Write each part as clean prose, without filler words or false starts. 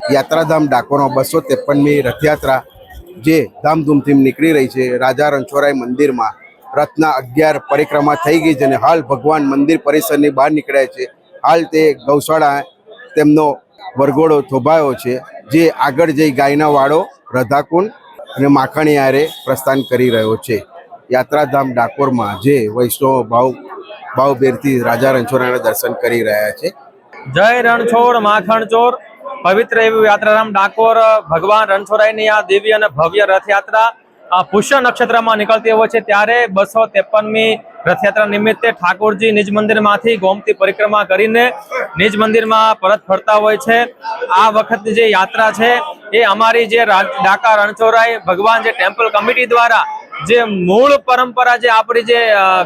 યાત્રાધામ ડાકોરમાં 253મી રથયાત્રા જે ધામધૂમથી નીકળી રહી છે. રાજા રણછોડરાય મંદિરમાં રથના 11 પરિક્રમા થઈ ગઈ છે અને હાલ ભગવાન મંદિર પરિસરની બહાર નીકળ્યા છે. હાલ તે ગૌશાળા તેમનો વરઘોડો થોભાયો છે, જે આગળ જઈ ગાયના વાડો, રધાકુંડ અને માખણીયારે પ્રસ્થાન કરી રહ્યો છે. યાત્રાધામ ડાકોરમાં જે વૈષ્ણવ ભાવભેરથી રાજા રણછોડરાયના દર્શન કરી રહ્યા છે. જય રણછોડ માખણ ચોર। પવિત્ર એવું યાત્રાધામ ડાકોર ભગવાન રણછોડરાયની આ દિવ્ય અને ભવ્ય રથયાત્રા પુષ્ય નક્ષત્રમાં નીકળતી હોય છે, ત્યારે 253મી રથયાત્રા નિમિત્તે ઠાકોરજી નિજ મંદિરમાંથી ગોમતી પરિક્રમા કરીને નિજ મંદિરમાં પરત ફરતા હોય છે। આ વખતની જે યાત્રા છે એ અમારી જે ડાકા રણછોડરાય ભગવાન જે ટેમ્પલ કમિટી દ્વારા જે મૂળ પરંપરા, જે આપણી જે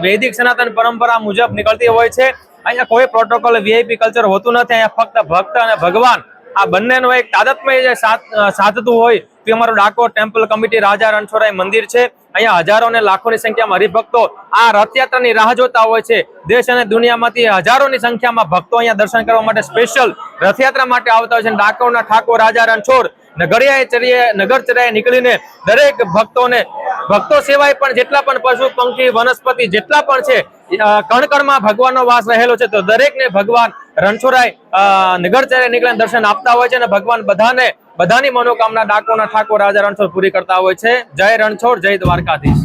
વૈદિક સનાતન પરંપરા મુજબ નીકળતી હોય છે। અહીંયા કોઈ પ્રોટોકોલ, વીઆઈપી કલ્ચર હોતું નથી। અહીંયા ફક્ત ભક્ત અને ભગવાન આ બંનેનો એક તાદાત્મ્ય જે સાધતું હોય તે અમારું ડાકોર ટેમ્પલ કમિટી રાજા રણછોડરાય મંદિર છે। અહીંયા હજારો અને લાખોની સંખ્યામાં હરિભક્તો આ રથયાત્રાની રાહ જોતા હોય છે। દેશ અને દુનિયામાંથી હજારોની સંખ્યામાં ભક્તો અહીંયા દર્શન કરવા માટે સ્પેશિયલ રથયાત્રા માટે આવતા હોય છે। ડાકોરના ઠાકોર રાજા રણછોડ નગરચર્યાએ નીકળીને દરેક ભક્તો સિવાય પણ જેટલા પણ પશુ પંખી વનસ્પતિ જેટલા પણ છે, કણકણમાં ભગવાનનો વાસ રહેલો છે, તો દરેકને ભગવાન રણછોડરાય નગરચર્યાએ નીકળીને દર્શન આપતા હોય છે અને ભગવાન બધાની મનોકામના ડાકોરના ઠાકોર રાજા રણછોડ પૂરી કરતા હોય છે। જય રણછોડ, જય દ્વારકાધીશ।